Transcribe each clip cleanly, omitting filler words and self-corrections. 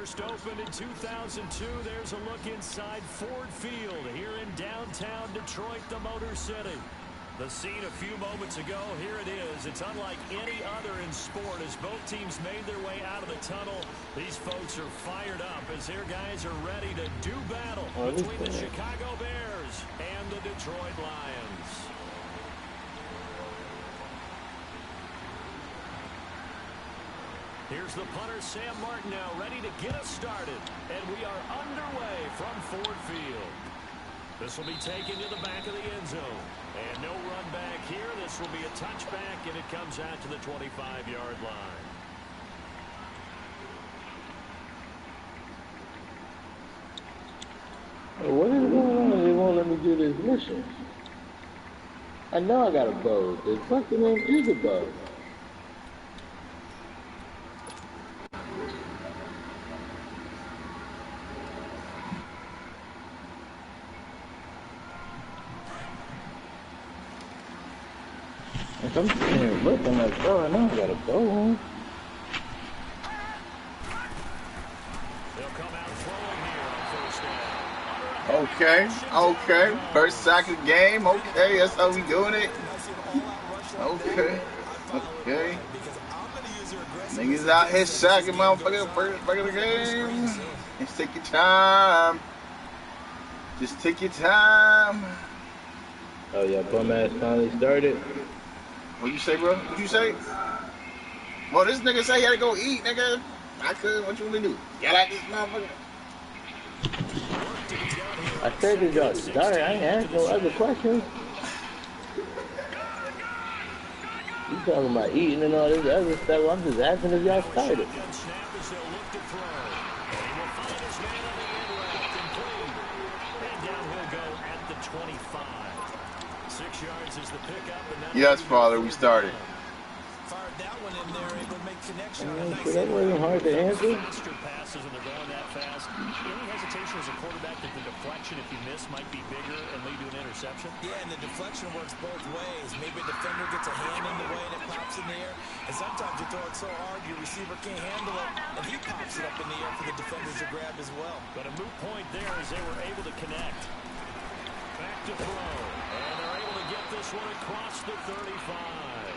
First opened in 2002, there's a look inside Ford Field here in downtown Detroit, the Motor City. The scene a few moments ago, here it is. It's unlike any other in sport as both teams made their way out of the tunnel. These folks are fired up as their guys are ready to do battle between the Chicago Bears and the Detroit Lions. Here's the punter, Sam Martin, now ready to get us started. And we are underway from Ford Field. This will be taken to the back of the end zone. And no run back here. This will be a touchback, and it comes out to the 25-yard line. What is going on? They won't let me do this mission. I know I got a bow. The fucking name is a bow. I'm sitting here looking like, bro, I know I got a bow on. Okay, okay. First sack of the game. Okay, that's how we doing it. Okay, okay. Niggas out here sacking motherfucker first sack of the game. Just take your time. Just take your time. Oh yeah, bum ass finally started. What you say, bro? What you say? Well, this nigga say he had to go eat, nigga. I could. What you want me to do? Get out this motherfucker. I said to y'all, sorry, I ain't asked no other questions. You talking about eating and all this other stuff. I'm just asking if y'all started. Yes, Father, we started. That wasn't hard to answer. Passes when they're going that fast. Any hesitation as a quarterback that the deflection, if you miss, might be bigger and lead to an interception? Yeah, and the deflection works both ways. Maybe a defender gets a hand in the way and it pops in the air. And sometimes you throw it so hard your receiver can't handle it, and he pops it up in the air for the defenders to grab as well. But a moot point there as they were able to connect. Back to throw. And they're able to get this one across the 35.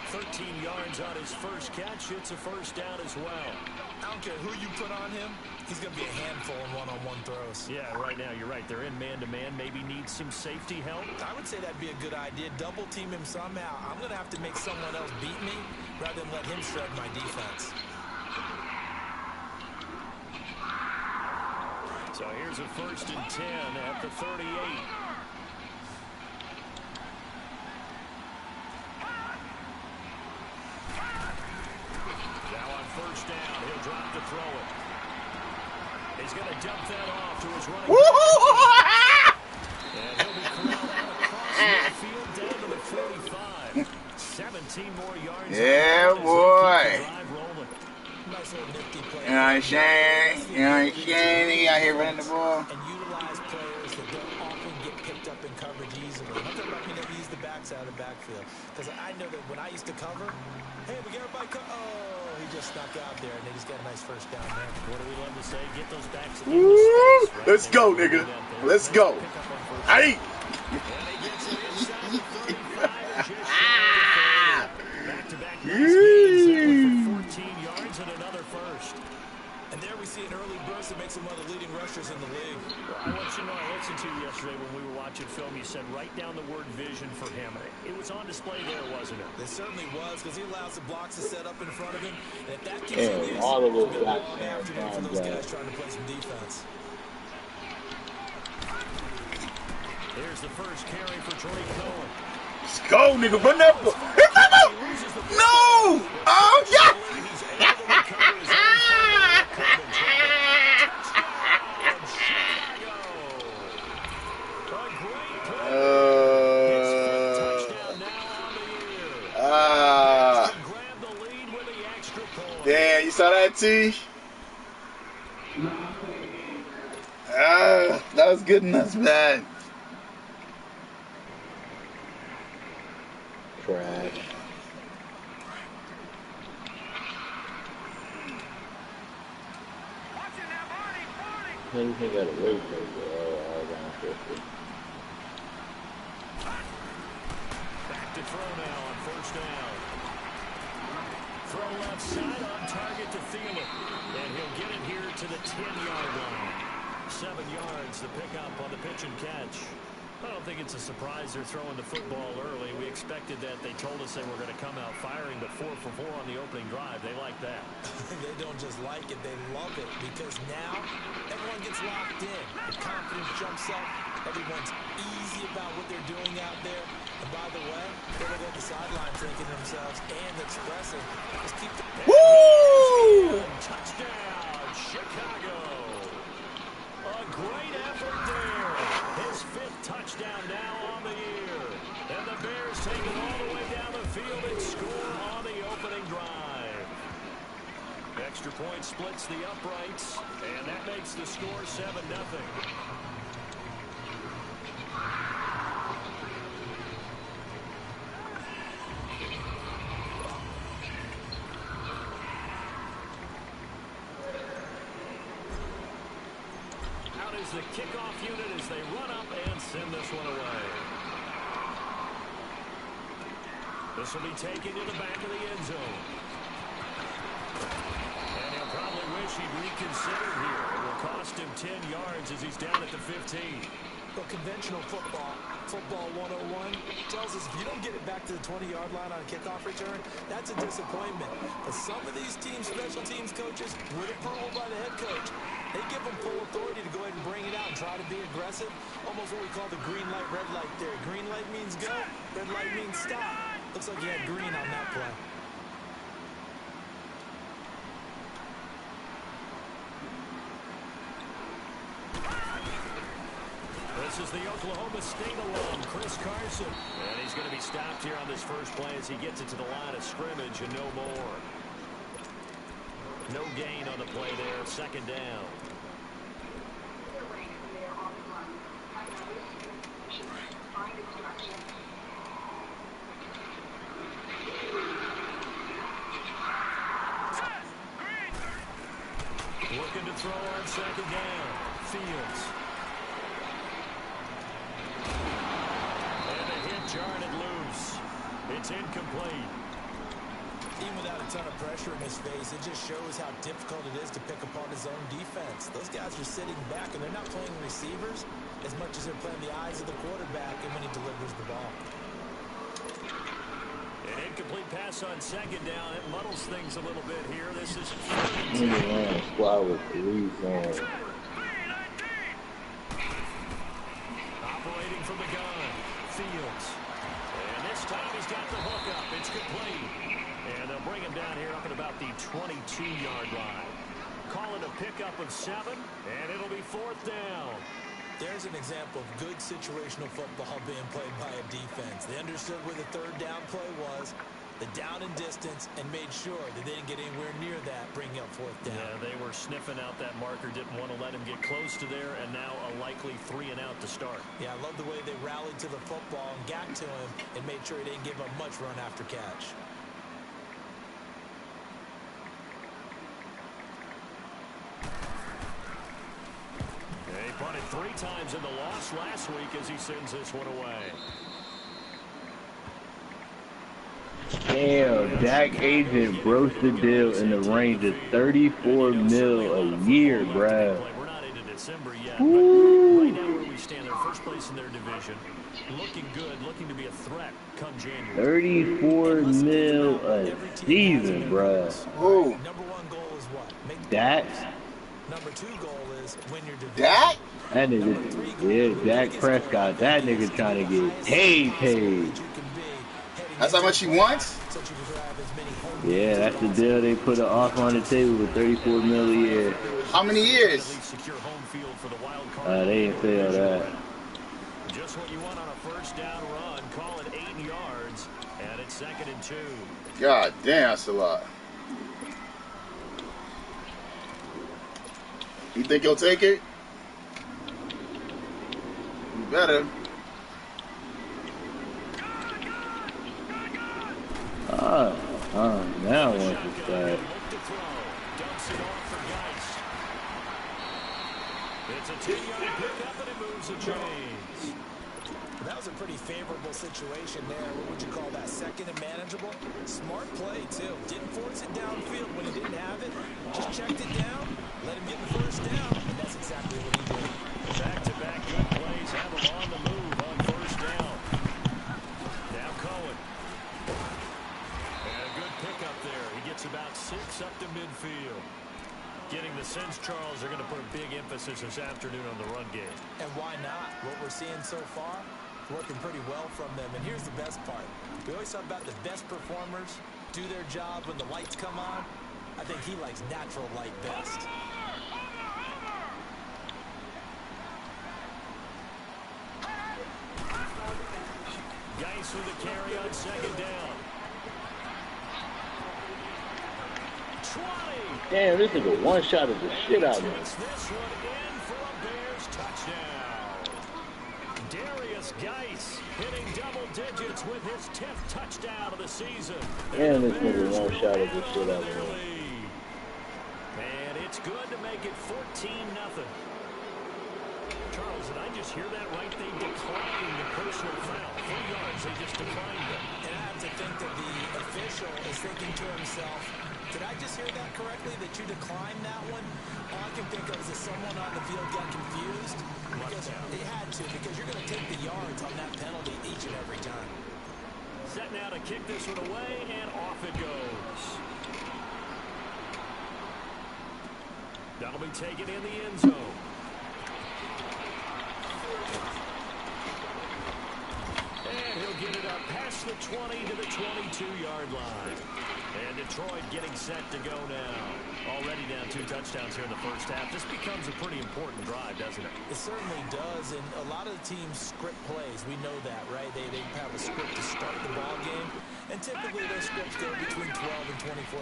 13 yards on his first catch. It's a first down as well. I don't care who you put on him. He's going to be a handful in one-on-one throws. Yeah, right now, you're right. They're in man-to-man. Maybe need some safety help. I would say that'd be a good idea. Double team him somehow. I'm going to have to make someone else beat me rather than let him shred my defense. So here's a 1st and 10 at the 38. First down, he'll drop to throw it. He's going to dump that off to his running back. And he'll be corralled out across the field down to the 45. 17 more yards. Yeah, boy. You know what I'm saying? You know what I'm saying? He out here running the ball. And utilize players that don't often get picked up in coverage easily. I'm talking about being able to use the backs out of the backfield. Because I know that when I used to cover, hey, we got everybody he just snuck out there, and they just got a nice first down there. What do we love to say? Get those backs in the space, right? Let's go, nigga. Let's go. Hey! Back-to-back for 14 yards and another first. And there we see an early burst that makes him one of the leading rushers in the league. I want you to know, I listened to you yesterday when we were watching film. You said write down the word vision for him. It was on display there, wasn't it? It certainly was, because he allows the blocks to set up in front of him. And if that continues, all of those long afternoon for those guys trying to play some defense. Here's the first carry for Troy Cohen. Let's go, nigga. Run that ball. No! Oh, yeah! Damn, you saw that, T? That was good enough, man. Trash. you think got a weight taker? Oh, Alabama sister. Back to throw now on first down. Throw left side on target to Thielen. And he'll get it here to the 10-yard line. 7 yards to pick up on the pitch and catch. I don't think it's a surprise they're throwing the football early. We expected that. They told us they were going to come out firing, but 4 for 4 on the opening drive. They like that. They don't just like it, they love it, because now everyone gets locked in. The confidence jumps up. Everyone's easy about what they're doing out there. And by the way, they're looking at the sideline thinking to themselves and expressing, just keep the... Woo! Touchdown, Chicago. A great effort there. His 5th touchdown now on the year. And the Bears take it all the way down the field and score on the opening drive. Extra point splits the uprights, and that makes the score 7-0. The kickoff unit as they run up and send this one away. This will be taken to the back of the end zone. And he'll probably wish he'd reconsidered here. It will cost him 10 yards as he's down at the 15. Well, conventional football 101, tells us if you don't get it back to the 20-yard line on a kickoff return, that's a disappointment. But some of these teams, special teams coaches, with approval by the head coach, they give them full authority to go ahead and bring it out and try to be aggressive. Almost what we call the green light, red light theory. Green light means go, red light means stop. Looks like he had green on that play. This is the Oklahoma State alum, Chris Carson. And he's going to be stopped here on this first play as he gets it to the line of scrimmage and no more. No gain on the play there, 2nd down. Looking to throw on 2nd down. Fields. And a hit jarred it loose. It's incomplete. Even without a ton of pressure in his face, it just shows how difficult it is to pick apart his own defense. Those guys are sitting back, and they're not playing receivers as much as they're playing the eyes of the quarterback and when he delivers the ball. An incomplete pass on 2nd down. It muddles things a little bit here. This is squad with 3 fans. Operating from the gun. Fields. And this time he's got the hook up. It's complete. And they'll bring him down here up at about the 22-yard line. Call it a pickup of 7, and it'll be 4th down. There's an example of good situational football being played by a defense. They understood where the 3rd down play was, the down and distance, and made sure that they didn't get anywhere near that, bringing up 4th down. Yeah, they were sniffing out that marker, didn't want to let him get close to there, and now a likely 3 and out to start. Yeah, I love the way they rallied to the football and got to him and made sure he didn't give up much run after catch. He punted 3 times in the loss last week as he sends this one away. Damn, Dak agent broached the deal in the range of $34 million a year, bruh. We're not into December yet, but right now where we stand, they're first place in their division. Looking good, looking to be a threat come January. $34 million a season, bruh. Who? Number 1 goal is what? Make Dak? Number 2 goal is win your division. Dak? That nigga, yeah, Dak Prescott. That nigga trying to get paid. That's how much he wants? Yeah, that's the deal. They put an offer on the table with $34 million a year. How many years? They ain't say all that. Just what you want on a 1st down run. Call it 8 yards, and it's 2nd and 2. God damn, that's a lot. You think he'll take it? You better. Now I want to start. Dumps it off for Geist. And he'll It's a 10-yard pickup, and it moves the chains. That was a pretty favorable situation there. What would you call that? Second and manageable? Smart play, too. Didn't force it downfield when he didn't have it. Just checked it down, let him get the first down, and that's exactly what he did. Back-to-back good plays have him on the move on first down. Now Cohen. And a good pickup there. He gets about 6 up to midfield. Getting the sense, Charles, they're going to put a big emphasis this afternoon on the run game. And why not? What we're seeing so far, working pretty well from them. And here's the best part. We always talk about the best performers do their job when the lights come on. I think he likes natural light best. Geis with the carry on second down. 20. Damn, this nigga one-shot of the shit out of me. This one in for a Bears touchdown. Darius Geis hitting double digits with his 10th touchdown of the season. Damn, this nigga one-shot of the shit out of me. And it's good to make it 14-0. Charles, did I just hear that right? They declined the personal foul. 3 yards, they just declined it. And I have to think that the official is thinking to himself, did I just hear that correctly, that you declined that one? All I can think of is that someone on the field got confused. Because they had to, because you're going to take the yards on that penalty each and every time. Set now to kick this one away, and off it goes. That'll be taken in the end zone. And he'll get it up past the 20 to the 22-yard line. And Detroit getting set to go now. Already down 2 touchdowns here in the first half. This becomes a pretty important drive, doesn't it? It certainly does, and a lot of the teams script plays. We know that, right? They have a script to start the ball game, and typically those scripts go between 12 and 24,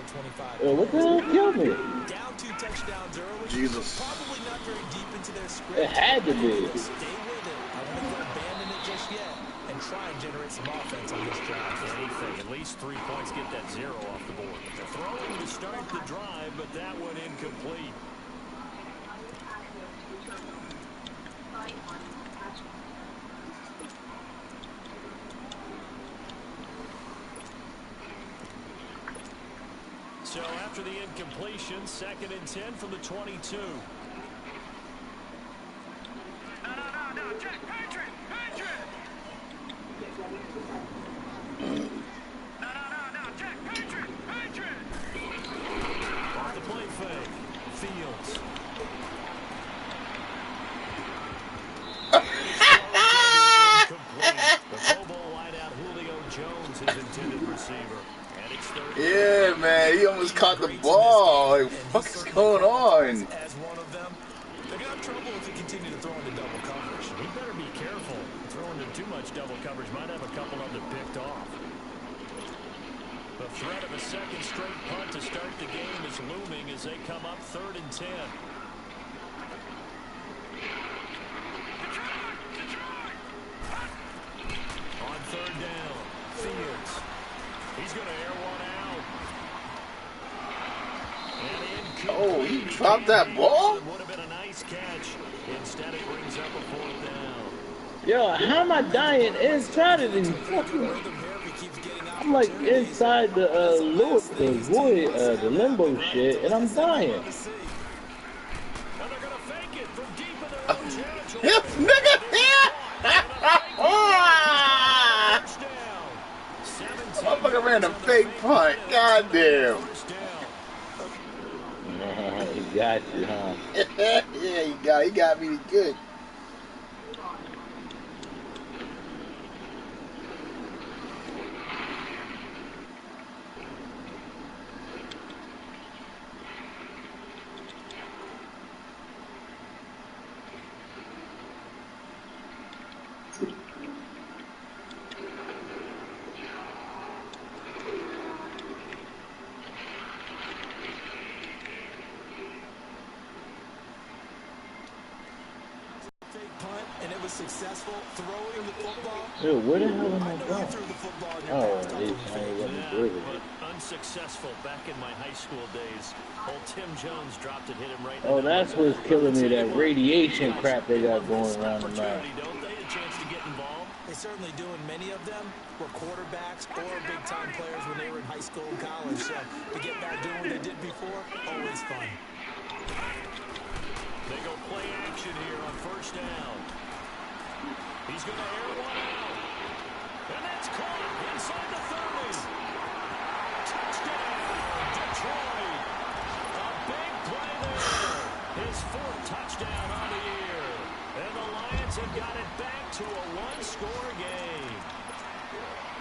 25. What the hell killed me? Down 2 touchdowns early. Jesus. Probably not very deep into their script. It had to be. Stay with it. I wouldn't go abandon it just yet, and try and generate some offense on this drive. Anything, at least 3 points, get that 0 off the board. They're throwing to start the drive, but that one incomplete. So after the incompletion, 2nd and 10 from the 22. No, Jack, Patrick! No, Jack, Patrick! Off the play fake. Fields. The Pro Bowl wideout Julio Jones, his intended receiver. And it's 3rd. Yeah, man, he almost caught the ball. Like, what the fuck is going on? As one of them, they're going to have trouble if they continue to throw into double coverage. He better be careful. Throwing into too much double coverage might have a couple of them picked off. The threat of a second straight punt to start the game is looming as they come up 3rd and 10. On 3rd down, Fields. He's going to air one out. Oh, he dropped that ball? Would have been a nice catch. Instead, it brings up a 4th down. Yo, how am I dying inside of these fucking... I'm like inside the void, the limbo shit, and I'm dying. And they're going to fake it from deep in their own territory. Yes, nigga! Motherfucker ran a fake punt. Goddamn. He got you, huh? Yeah, he got me good. Successful throwing the football. Dude, where the hell am I I know you going? threw the football in your Oh, past he's couple of trying to let me Yeah, dribble. but unsuccessful back in my high school days. Old Tim Jones dropped it, hit him right in the Oh, that's what's killing me, that radiation crap they got going around the map. Don't they? A chance to get involved? They certainly do, and many of them were quarterbacks or big-time players when they were in high school and college. So to get back doing what they did before, always fun. They go play action here on first down. He's going to air one out. And that's caught inside the 30. Touchdown, Detroit. A big play there. His 4th touchdown on the year. And the Lions have got it back to a one-score game.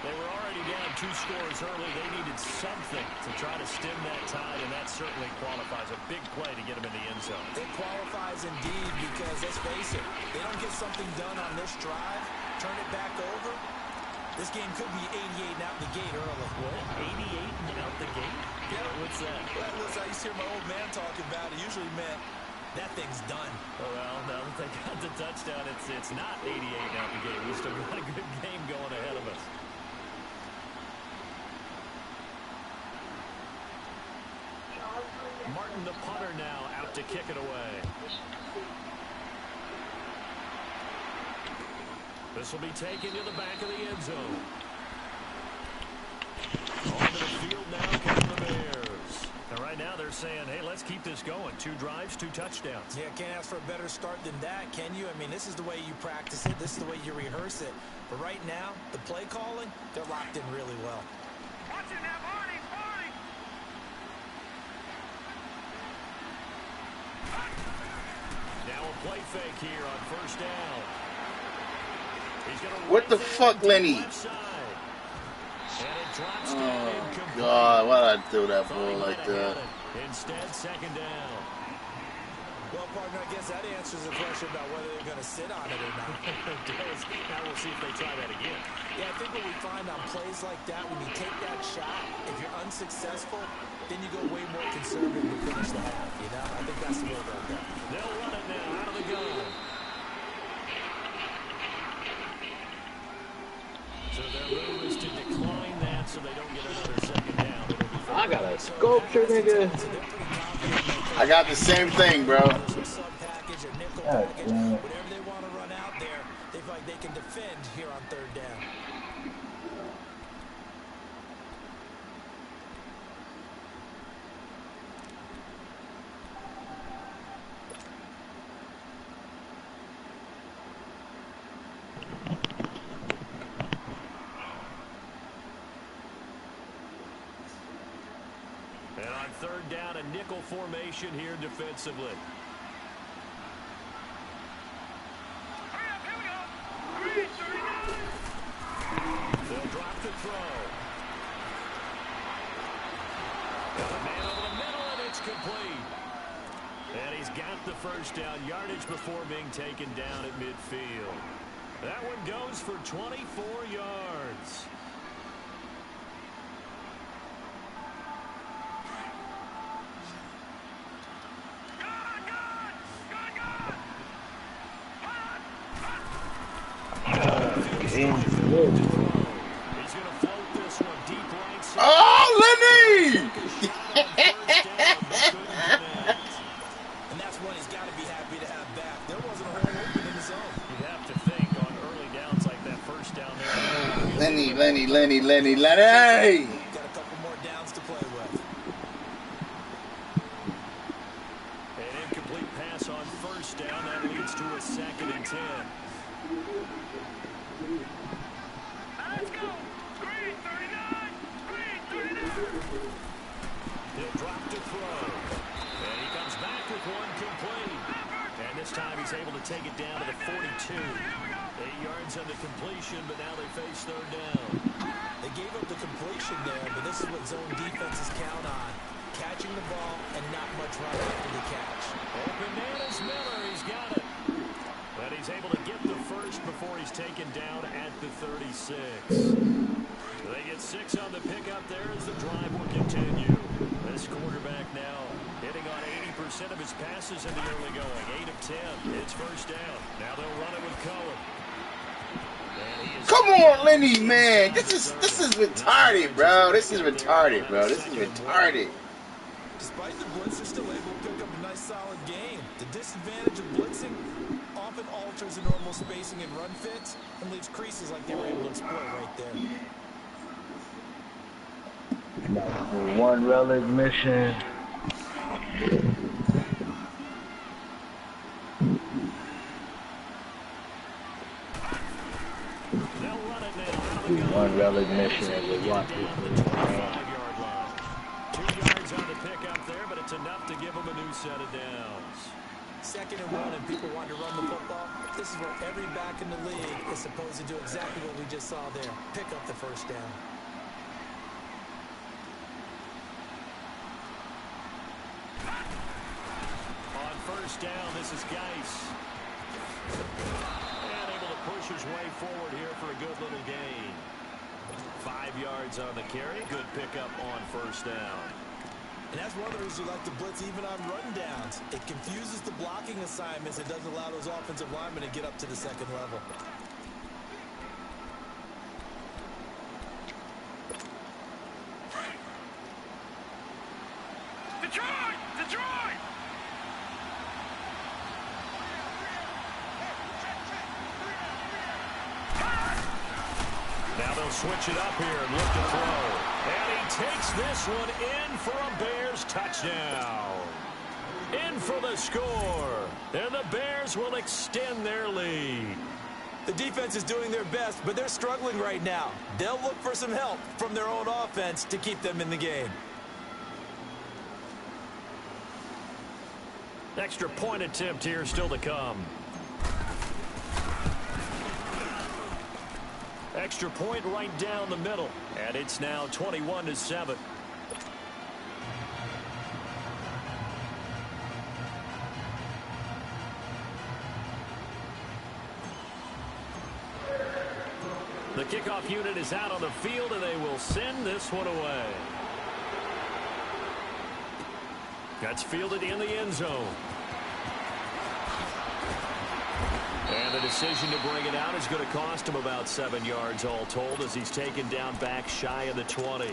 They were already down 2 scores early. They needed something to try to stem that tide, and that certainly qualifies. A big play to get them in the end zone. It qualifies indeed because, let's face it, they don't get something done on this drive, turn it back over. This game could be 88 and out the gate early. What? 88 and out the gate? Yeah. What's that? Well, listen, I used to hear my old man talk about it. Usually meant that thing's done. Oh, well, now that they got the touchdown, it's not 88 and out the gate. We still got a good game going ahead of us. Martin, the punter, now out to kick it away. This will be taken to the back of the end zone. Onto the field now come the Bears. And right now they're saying, hey, let's keep this going. 2 drives, 2 touchdowns. Yeah, can't ask for a better start than that, can you? I mean, this is the way you practice it. This is the way you rehearse it. But right now, the play calling, they're locked in really well. Watch it now, Barney! Now a play fake here on first down. What the fuck, Lenny? Oh, God, why did I do that ball like that? Instead, second down. Well, partner, I guess that answers the question about whether they're going to sit on it or not. It does. Now we'll see if they try that again. Yeah, I think what we find on plays like that, when you take that shot, if you're unsuccessful, then you go way more conservative to finish the half, you know? I think that's the way they'll go. They'll run it now out of the gun. So their move is to decline that so they don't get another second down. I got a sculpture, nigga. I got the same thing, bro. Whatever they want to run out there, they feel like they can defend here on third down. And on third down, a nickel formation here defensively. They'll drop the throw. And the man over the middle, and it's complete. And he's got the first down yardage before being taken down at midfield. That one goes for 24 yards. Oh, Lenny! And that's one he's got to be happy to have back. There wasn't a hole open in the zone. You'd have to think on early downs like that first down there. Lenny. Got a couple more downs to play with. An incomplete pass on first down. That leads to a 2nd and 10. Let's go! Green 39! Green 39! He'll drop to throw. And he comes back with one complete. And this time he's able to take it down to the 42. 8 yards on the completion, but now they face third down. They gave up the completion there, but this is what zone defenses count on. Catching the ball and not much right after the catch. Open man is Miller. He's got it. But he's able to get the first before he's taken down at the 36. They get 6 on the pickup there as the drive will continue. This quarterback now hitting on 80% of his passes in the early going. 8 of 10. It's first down. Now they'll run it with Cohen. And he is Come on, Lennie, man. This is retarded, bro. This is retarded, bro. This is retarded. Despite the blitz, they're still able to pick up a nice solid game. The disadvantage of blitzing often alters the normal spacing and run fits and leaves creases like they were able to exploit right there. One relic mission. One relic mission as a one. 5-yard line. 2 yards on the pickup there, but it's enough to give them a new set of downs. 2nd and 1 and people want to run the football. This is where every back in the league is supposed to do exactly what we just saw there. Pick up the first down. On first down, this is Geis. And able to push his way forward here for a good little gain. 5 yards on the carry. Good pickup on first down. And that's one of the reasons you like to blitz even on run downs. It confuses the blocking assignments. It doesn't allow those offensive linemen to get up to the 2nd level. Detroit! Detroit! Now they'll switch it up here and look to throw. And he takes this one in for a Bears touchdown. In for the score. And the Bears will extend their lead. The defense is doing their best, but they're struggling right now. They'll look for some help from their own offense to keep them in the game. Extra point attempt here still to come. Extra point right down the middle. And it's now 21-7. The kickoff unit is out on the field, and they will send this one away. That's fielded in the end zone. And the decision to bring it out is going to cost him about 7 yards all told as he's taken down back shy of the 20.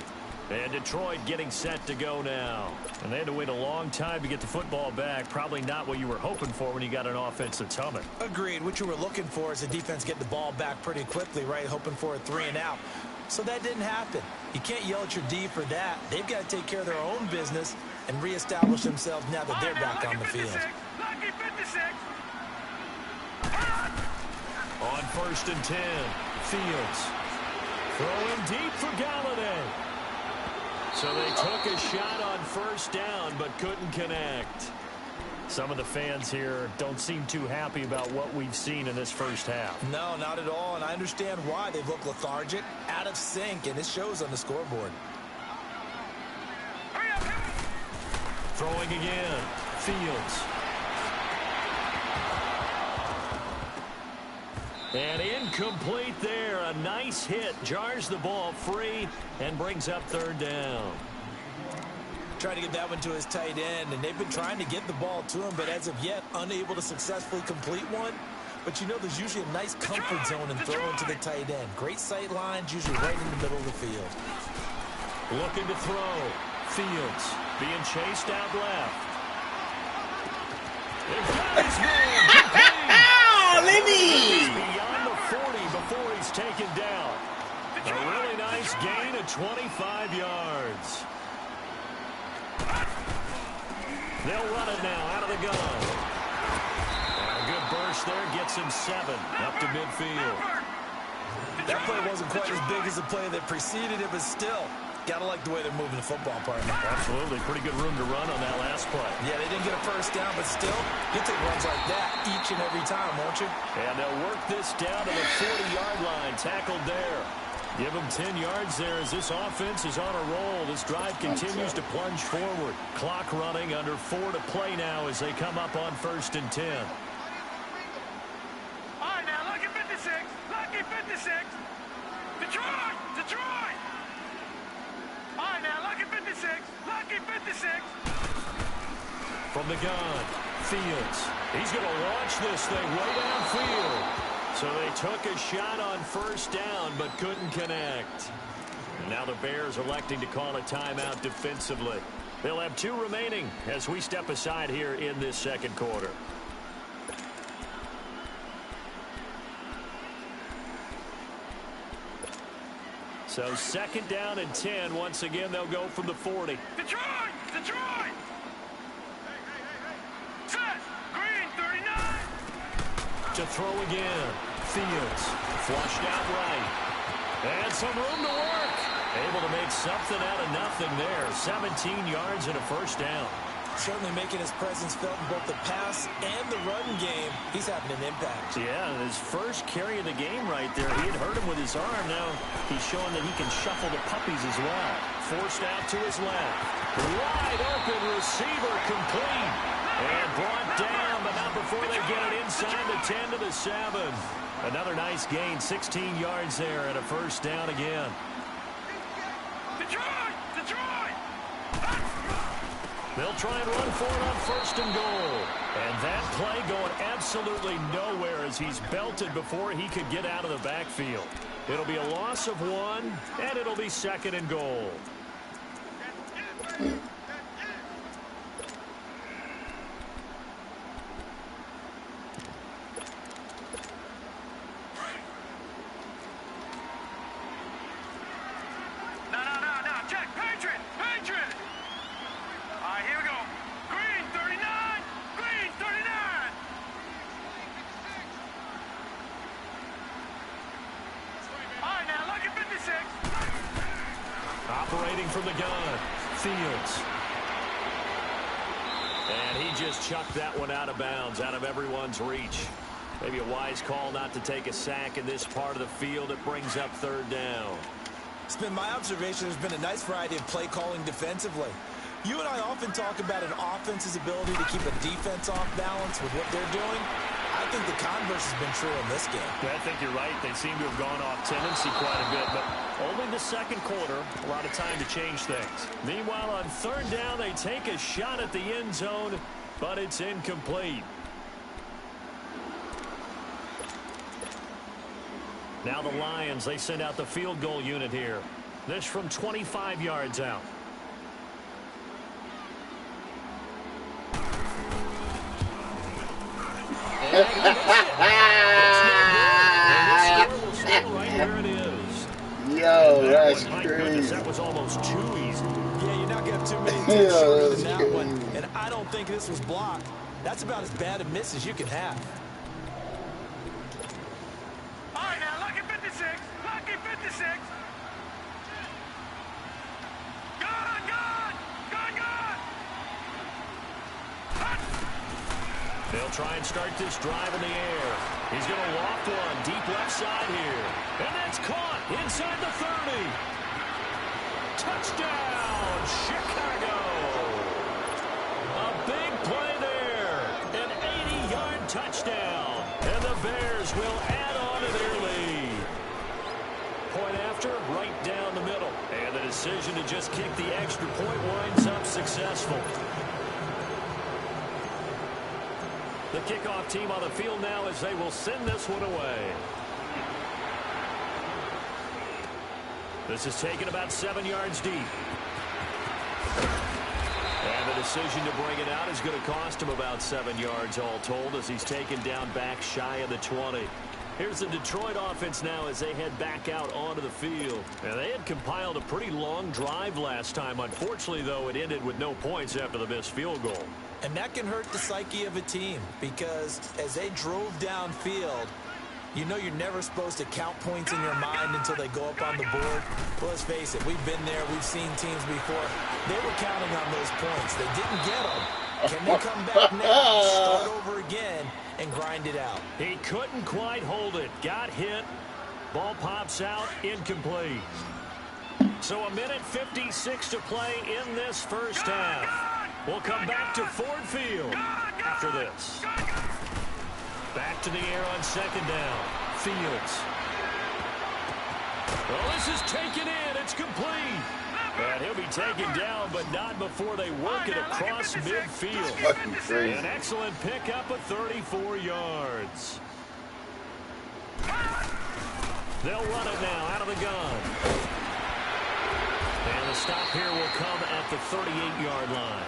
And Detroit getting set to go now. And they had to wait a long time to get the football back. Probably not what you were hoping for when you got an offense that's humming. Agreed. What you were looking for is the defense getting the ball back pretty quickly, right? Hoping for a 3 and out. So that didn't happen. You can't yell at your D for that. They've got to take care of their own business and reestablish themselves now that they're back on the field. Lucky 56. On 1st and 10, Fields throwing deep for Galladay. So they took a shot on first down but couldn't connect. Some of the fans here don't seem too happy about what we've seen in this first half. No, not at all, and I understand why. They've looked lethargic, out of sync, and it shows on the scoreboard. Throwing again, Fields. And incomplete there. A nice hit. Jars the ball free and brings up 3rd down. Trying to get that one to his tight end, and they've been trying to get the ball to him, but as of yet, unable to successfully complete one. But you know there's usually a nice comfort zone in throwing to the tight end. Great sight lines, usually right in the middle of the field. Looking to throw. Fields being chased out left. They've got his man. Lennie! Beyond the 40 before he's taken down. A really nice gain of 25 yards. They'll run it now out of the gun. And a good burst there gets him 7 up to midfield. That play wasn't quite as big as the play that preceded it, but still, gotta like the way they're moving the football, partner. Absolutely. Pretty good room to run on that last play. Yeah, they didn't get a first down, but still, you take runs like that each and every time, won't you? And they'll work this down to the 40-yard line. Tackled there. Give them 10 yards there as this offense is on a roll. This drive continues to plunge forward. Clock running, under 4 to play now as they come up on 1st and 10. All right, now, lucky 56. Lucky 56. Detroit! Detroit! All right, now, lucky 56. Lucky 56. From the gun, Fields. He's going to launch this thing way downfield. So they took a shot on first down, but couldn't connect. And now the Bears electing to call a timeout defensively. They'll have 2 remaining as we step aside here in this second quarter. So 2nd down and 10. Once again, they'll go from the 40. Detroit! Detroit! Set! Green, 39! To throw again. Fields. Flushed out right. And some room to work. Able to make something out of nothing there. 17 yards and a first down. Certainly making his presence felt in both the pass and the run game. He's having an impact. Yeah, his first carry of the game right there. He had hurt him with his arm. Now he's showing that he can shuffle the puppies as well. Forced out to his left. Wide open receiver complete. And brought down, but not before they get it inside the 10 to the 7. Another nice gain, 16 yards there and a first down again. Detroit! Detroit! They'll try and run for it on 1st and goal. And that play going absolutely nowhere as he's belted before he could get out of the backfield. It'll be a loss of 1, and it'll be 2nd and goal. No, check, Patriot! Patriot! All right, here we go. Green, 39! Green, 39! All right, now, lucky 56. Operating from the gun, Fields. And he just chucked that one out of bounds, out of everyone's reach. Maybe a wise call not to take a sack in this part of the field. It brings up 3rd down. It's been my observation there's been a nice variety of play calling defensively. You and I often talk about an offense's ability to keep a defense off balance with what they're doing. I think the converse has been true in this game. I think you're right. They seem to have gone off tendency quite a bit, but only the 2nd quarter, a lot of time to change things. Meanwhile, on 3rd down, they take a shot at the end zone, but it's incomplete. Now the Lions, they send out the field goal unit here. This from 25 yards out. Yo, that's My crazy. goodness, that was almost too easy. Yeah, you're not going to have too many things shorter than that one. And I don't think this was blocked. That's about as bad a miss as you can have. All right, now, lucky 56. Lucky 56. Gone! They'll try and start this drive in the air. He's going to loft one deep left side here. And that's caught inside the 30. Touchdown, Chicago. A big play there. An 80-yard touchdown. And the Bears will add on to their lead. Point after, right down the middle. And the decision to just kick the extra point winds up successful. The kickoff team on the field now as they will send this one away. This is taken about 7 yards deep. And the decision to bring it out is going to cost him about 7 yards all told as he's taken down back shy of the 20. Here's the Detroit offense now as they head back out onto the field. And they had compiled a pretty long drive last time. Unfortunately, though, it ended with no points after the missed field goal. And that can hurt the psyche of a team because as they drove downfield, you know you're never supposed to count points in your mind until they go up on the board. Well, let's face it, we've been there. We've seen teams before. They were counting on those points. They didn't get them. Can they come back now, start over again, and grind it out? He couldn't quite hold it. Got hit. Ball pops out. Incomplete. So a minute 56 to play in this first half. We'll come back to Ford Field after this. Back to the air on 2nd down. Fields. Well, this is taken in. It's complete. And he'll be taken down, but not before they work it across midfield. An excellent pickup of 34 yards. They'll run it now out of the gun. And the stop here will come at the 38-yard line.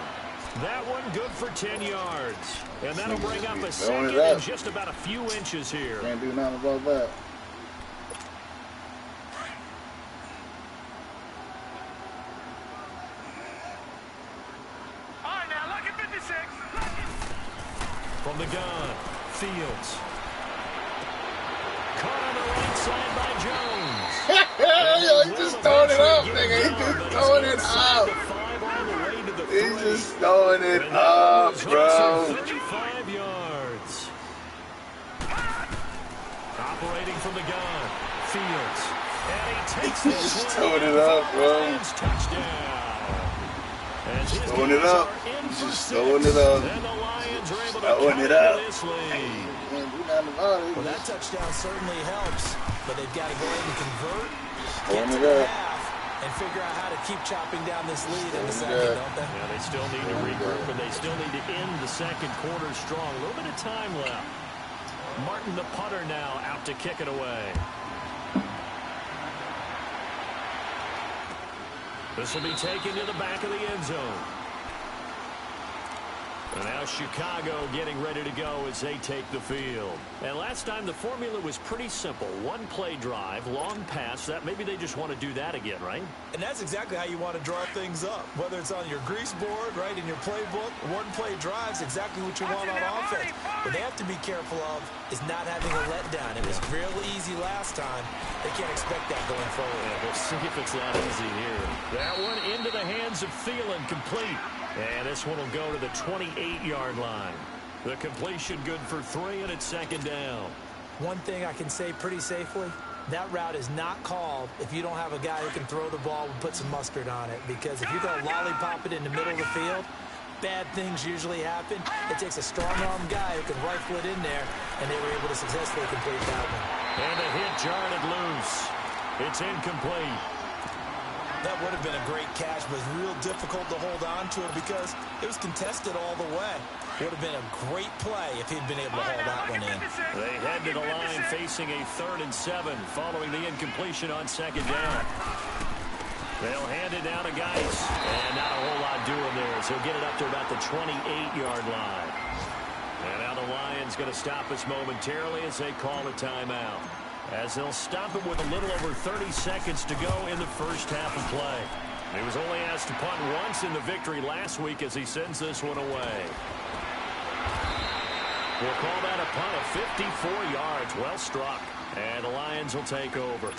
That one good for 10 yards. And that'll bring up a second and just about a few inches here. Can't do nothing about that. All right, now, look at 56. From the gun, Fields. Caught on the right side by Jones. He's just throwing it up, nigga. He's just throwing it up. He's just throwing it up, bro. 35 yards. Operating from the gun, Fields. And he takes He's just throwing it up, bro. Touchdown. Throwing it up. He's just throwing it up. And the Lions are able to Throwing it up. this lead. Can't do nothing about it. Well, that touchdown certainly helps, but they've got to go ahead and convert, get Throwing to it the up. half, and figure out how to keep chopping down this lead in the Throwing second, it up. don't they? Yeah, they still need to regroup, and they still need to end the second quarter strong. A little bit of time left. Martin, the punter, now out to kick it away. This will be taken to the back of the end zone. And now Chicago getting ready to go as they take the field. And last time the formula was pretty simple. One play drive, long pass. That maybe they just want to do that again, right? And that's exactly how you want to draw things up. Whether it's on your grease board, right, in your playbook, one play drive's exactly what you want on offense. What they have to be careful of is not having a letdown. It was real easy last time. They can't expect that going forward. Yeah, we'll see if it's that easy here. That one into the hands of Thielen, complete. And this one will go to the 28-yard line. The completion good for 3, and it's second down. One thing I can say pretty safely, that route is not called if you don't have a guy who can throw the ball and put some mustard on it. Because if you're going to lollipop it in the middle of the field, bad things usually happen. It takes a strong-arm guy who can rifle it in there, and they were able to successfully complete that one. And the hit jarred it loose. It's incomplete. That would have been a great catch, but it was real difficult to hold on to it because it was contested all the way. Would have been a great play if he'd been able to hold that one in. They head to the line facing a 3rd and 7 following the incompletion on second down. They'll hand it down to Geis. And not a whole lot doing there, so he'll get it up to about the 28-yard line. And now the Lions going to stop us momentarily as they call a timeout. As they'll stop it with a little over 30 seconds to go in the first half of play. He was only asked to punt once in the victory last week as he sends this one away. We'll call that a punt of 54 yards. Well struck. And the Lions will take over.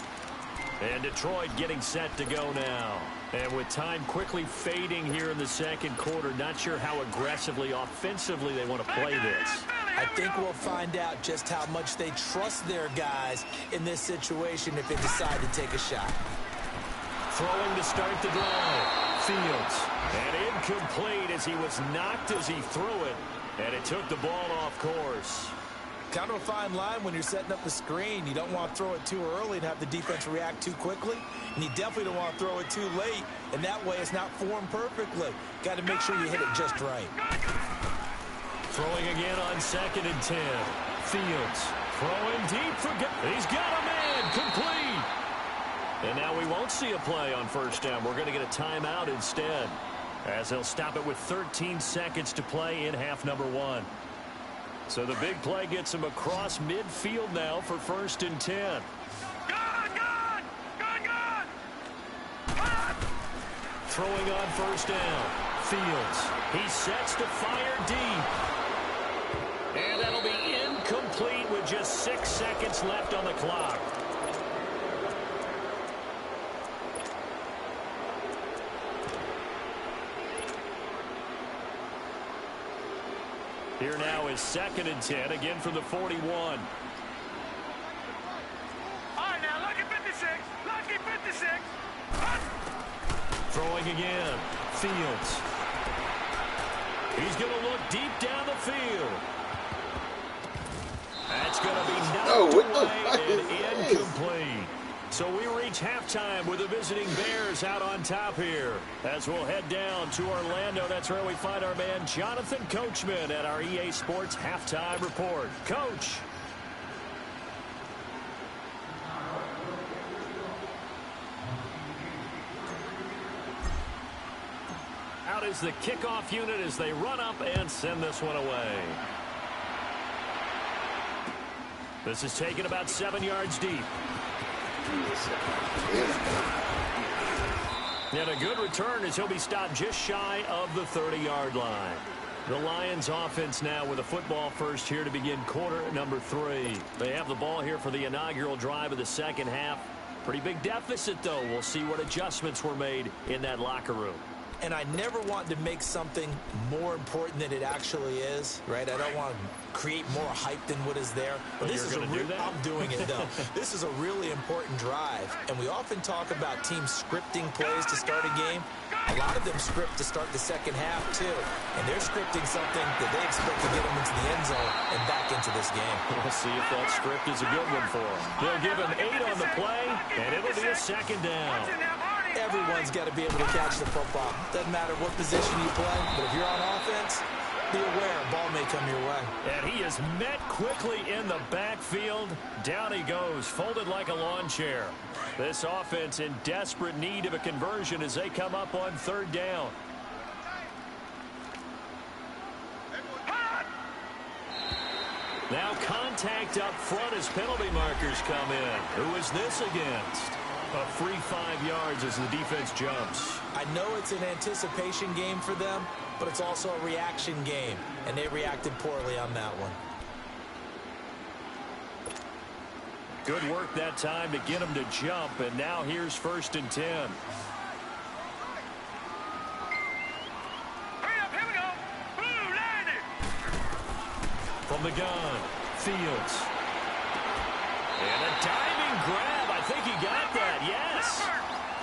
And Detroit getting set to go now. And with time quickly fading here in the second quarter, not sure how aggressively, offensively they want to play this. I think we'll find out just how much they trust their guys in this situation if they decide to take a shot. Throwing to start the drive. Fields. And incomplete as he was knocked as he threw it. And it took the ball off course. Kind of a fine line when you're setting up the screen. You don't want to throw it too early and have the defense react too quickly. And you definitely don't want to throw it too late. And that way it's not formed perfectly. Got to make sure you hit it just right. Throwing again on 2nd and 10. Fields throwing deep for... He's got a man. Complete. And now we won't see a play on first down. We're going to get a timeout instead, as they'll stop it with 13 seconds to play in half number 1. So the big play gets him across midfield now for 1st and 10. Throwing on first down. Fields. He sets to fire deep. And that'll be incomplete with just 6 seconds left on the clock. Here now is 2nd and 10, again from the 41. All right, now, lucky 56. Lucky 56. Throwing again. Fields. He's going to look deep down the field. That's going to be knocked away and incomplete. So we reach halftime with the visiting Bears out on top here. As we'll head down to Orlando, that's where we find our man Jonathan Coachman at our EA Sports Halftime Report. Coach. is the kickoff unit as they run up and send this one away. This is taken about 7 yards deep. And a good return as he'll be stopped just shy of the 30-yard line. The Lions offense now with a football first here to begin quarter number 3. They have the ball here for the inaugural drive of the second half. Pretty big deficit, though. We'll see what adjustments were made in that locker room. And I never want to make something more important than it actually is, right? I don't want to create more hype than what is there. But this is I'm doing it, though. This is a really important drive. And we often talk about teams scripting plays to start a game. A lot of them script to start the second half, too. And they're scripting something that they expect to get them into the end zone and back into this game. We'll see if that script is a good one for them. They'll give him 8 on the play, and it'll be a second down. Everyone's got to be able to catch the football. Doesn't matter what position you play, but if you're on offense, be aware a ball may come your way. And he is met quickly in the backfield. Down he goes, folded like a lawn chair. This offense in desperate need of a conversion as they come up on third down. Now contact up front as penalty markers come in. Who is this against? A free 5 yards as the defense jumps. I know it's an anticipation game for them, but it's also a reaction game, and they reacted poorly on that one. Good work that time to get him to jump, and now here's 1st and 10. Hurry up, here we go. Blue, landed. From the gun, Fields. And a diving grab. I think he got that, yes.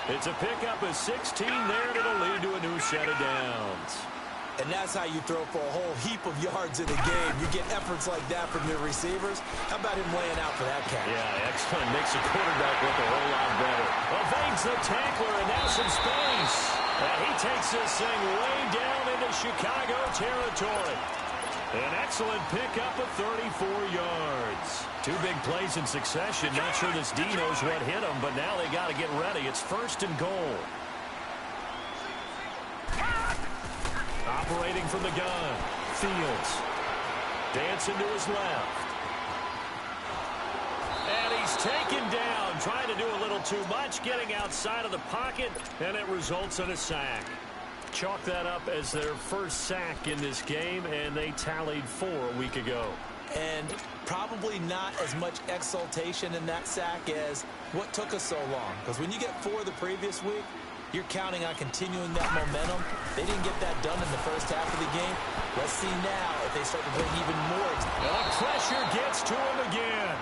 It's a pickup of 16 there, and it'll lead to a new set of downs. And that's how you throw for a whole heap of yards in a game. You get efforts like that from your receivers. How about him laying out for that catch? Yeah, excellent. Makes the quarterback look a whole lot better. Evades the tackler, and now some space. And he takes this thing way down into Chicago territory. An excellent pickup of 34 yards. 2 big plays in succession. Not sure this D knows what hit him, but now they got to get ready. It's 1st and goal. Operating from the gun, Fields. Dancing to his left. And he's taken down, trying to do a little too much, getting outside of the pocket, and it results in a sack. Chalk that up as their first sack in this game, and they tallied 4 a week ago. And probably not as much exultation in that sack as what took us so long. Because when you get 4 the previous week, you're counting on continuing that momentum. They didn't get that done in the first half of the game. Let's see now if they start to bring even more. And the pressure gets to him again.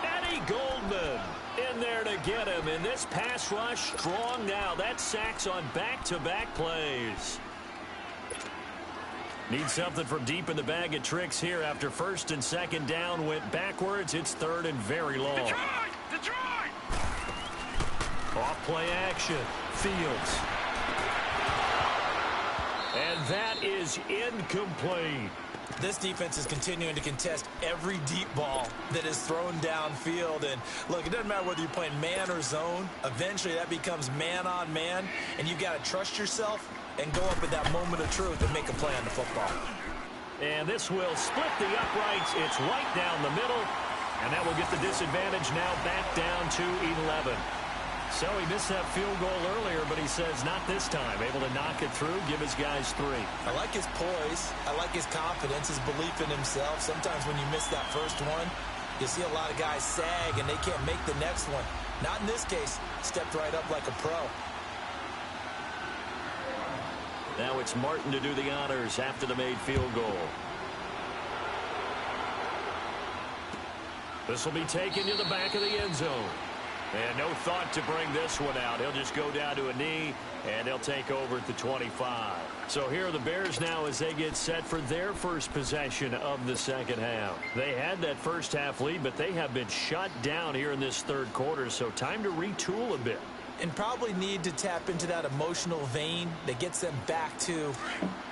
Eddie Goldman in there to get him. And this pass rush strong now. That sacks on back-to-back plays. Need something from deep in the bag of tricks here after 1st and 2nd down went backwards. It's 3rd and very long. Detroit! Off play action. Fields. And that is incomplete. This defense is continuing to contest every deep ball that is thrown downfield. And look, it doesn't matter whether you're playing man or zone. Eventually that becomes man on man. And you've got to trust yourself and go up at that moment of truth and make a play on the football. And this will split the uprights. It's right down the middle. And that will get the disadvantage now back down to 11. So he missed that field goal earlier, but he says not this time. Able to knock it through, give his guys 3. I like his poise. I like his confidence, his belief in himself. Sometimes when you miss that first one, you see a lot of guys sag and they can't make the next one. Not in this case. Stepped right up like a pro. Now it's Martin to do the honors after the made field goal. This will be taken to the back of the end zone. And no thought to bring this one out. He'll just go down to a knee, and they'll take over at the 25. So here are the Bears now as they get set for their first possession of the second half. They had that first half lead, but they have been shut down here in this third quarter, so time to retool a bit. and probably need to tap into that emotional vein that gets them back to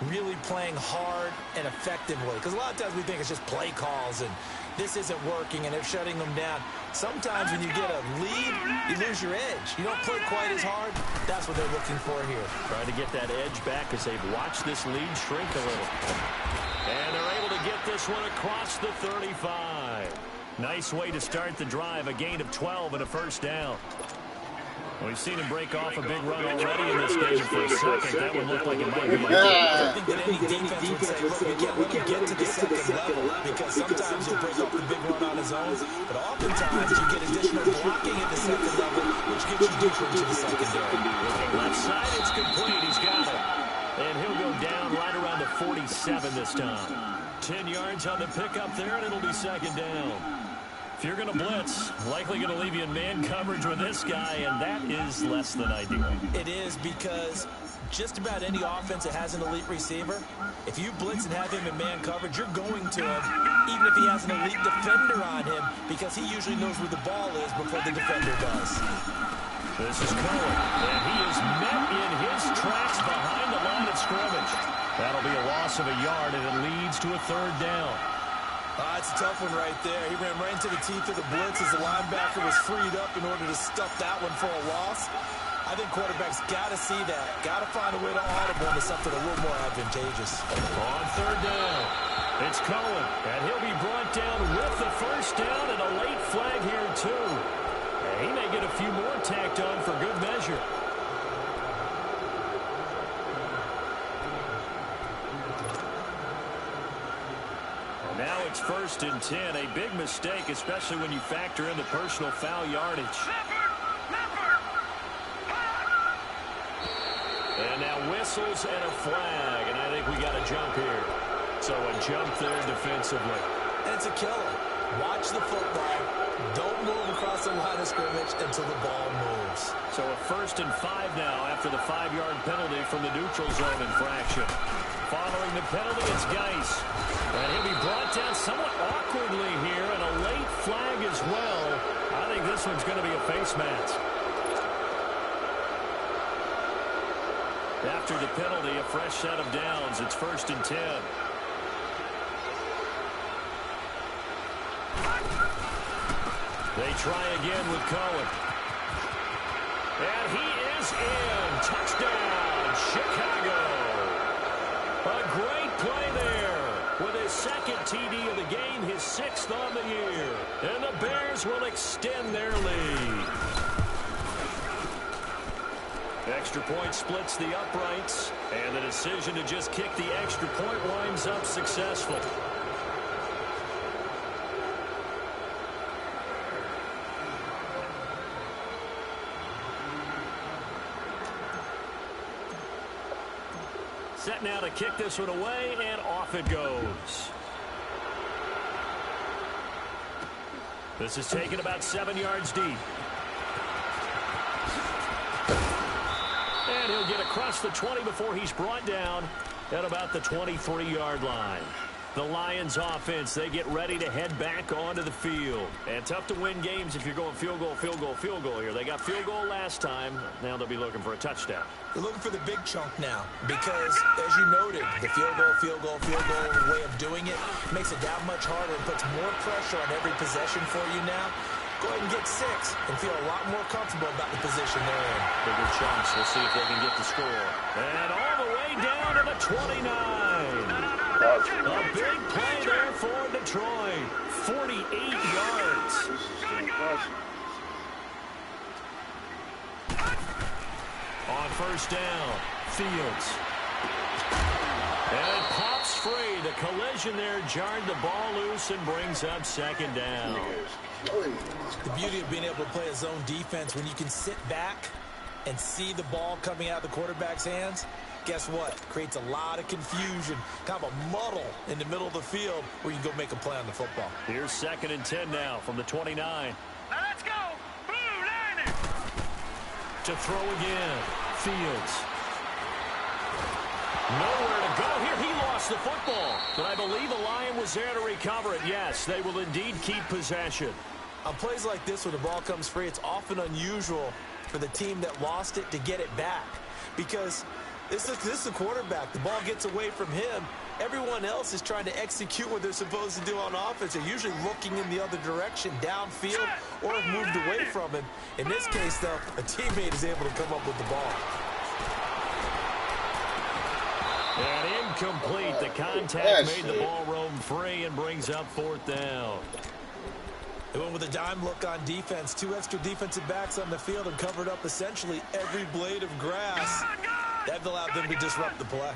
really playing hard and effectively. Because a lot of times we think it's just play calls and this isn't working and they're shutting them down. Sometimes when you get a lead, you lose your edge. You don't play quite as hard. That's what they're looking for here. Trying to get that edge back as they've watched this lead shrink a little. And they're able to get this one across the 35. Nice way to start the drive, a gain of 12 and a first down. We've seen him break off a big run already in this game for a second. That one looked like it might be. I think that any defense would say, look, we can't let him get to the second level because sometimes he'll break off the big run on his own, but oftentimes you get additional blocking at the second level, which gets you deeper into the secondary. Left side, it's complete. He's got it. And he'll go down right around the 47 this time. 10 yards on the pickup there, and it'll be second down. If you're going to blitz, likely going to leave you in man coverage with this guy, and that is less than ideal. It is, because just about any offense that has an elite receiver, if you blitz and have him in man coverage, you're going to him, even if he has an elite defender on him, because he usually knows where the ball is before the defender does. This is Cohen, and he is met in his tracks behind the line of scrimmage. That'll be a loss of a yard, and it leads to a third down. It's a tough one right there. He ran right into the teeth of the blitz as the linebacker was freed up in order to stuff that one for a loss. I think quarterbacks got to see that. Got to find a way to audible into something a little more advantageous. On third down, it's Cohen, and he'll be brought down with the first down and a late flag here, too. And he may get a few more tacked on for good measure. Now it's 1st and 10, a big mistake, especially when you factor in the personal foul yardage. And now whistles and a flag, and I think we got a jump here. So a jump there defensively. And it's a killer. Watch the football. Don't move across the line of scrimmage until the ball moves. So a 1st and 5 now after the 5-yard penalty from the neutral zone infraction. Following the penalty, it's Geis. And he'll be brought down somewhat awkwardly here, and a late flag as well. I think this one's going to be a face mask. After the penalty, a fresh set of downs. It's 1st and 10. They try again with Cohen. And he is in. Touchdown, Chicago. A great play there with his second TD of the game, his 6th on the year. And the Bears will extend their lead. Extra point splits the uprights, and the decision to just kick the extra point winds up successful. Set now to kick this one away, and off it goes. This is taken about 7 yards deep. And he'll get across the 20 before he's brought down at about the 23-yard line. The Lions offense, they get ready to head back onto the field. And tough to win games if you're going field goal, field goal, field goal here. They got field goal last time. Now they'll be looking for a touchdown. They're looking for the big chunk now because, as you noted, the field goal way of doing it makes it that much harder and puts more pressure on every possession for you now. Go ahead and get 6 and feel a lot more comfortable about the position they're in. Bigger chunks. We'll see if they can get the score. And all the way down to the 29. A big play there for Detroit. 48 yards. On 1st down, Fields. And it pops free. The collision there jarred the ball loose and brings up 2nd down. The beauty of being able to play a zone defense when you can sit back and see the ball coming out of the quarterback's hands, guess what? Creates a lot of confusion, kind of a muddle in the middle of the field where you can go make a play on the football. Here's 2nd and 10 now from the 29. Now let's go. Blue Niners. To throw again. Fields. Nowhere to go here. He lost the football. But I believe a Lion was there to recover it. Yes, they will indeed keep possession. On plays like this where the ball comes free, it's often unusual for the team that lost it to get it back. Because this is a quarterback. The ball gets away from him. Everyone else is trying to execute what they're supposed to do on offense. They're usually looking in the other direction, downfield, or have moved away from him. In this case, though, a teammate is able to come up with the ball. And incomplete. The contact made the ball roam free and brings up 4th down. They went with a dime look on defense. 2 extra defensive backs on the field and covered up essentially every blade of grass. That allowed them to disrupt the play.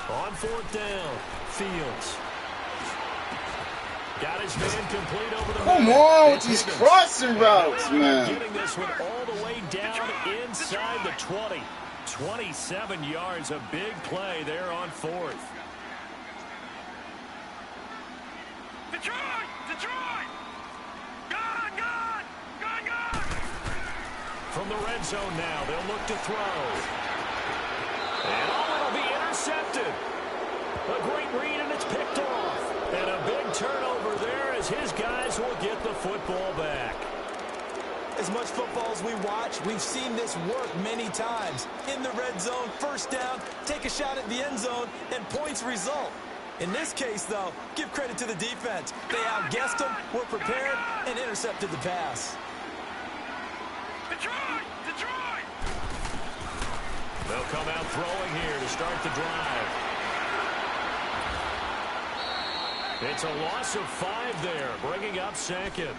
On 4th down, Fields. Got his man complete over the Come on with these crossing routes, man. Getting this one all the way down inside the 20. 27 yards, a big play there on 4th. Detroit! Detroit! Gone! Gone! Gone! Gone! From the red zone now, they'll look to throw. And it'll be intercepted. A great read, and it's picked off. And a big turnover there as his guys will get the football back. As much football as we watch, we've seen this work many times. In the red zone, 1st down, take a shot at the end zone, and points result. In this case, though, give credit to the defense. They outguessed them, were prepared, and intercepted the pass. Detroit! Detroit! They'll come out throwing here to start the drive. It's a loss of 5 there, bringing up 2nd.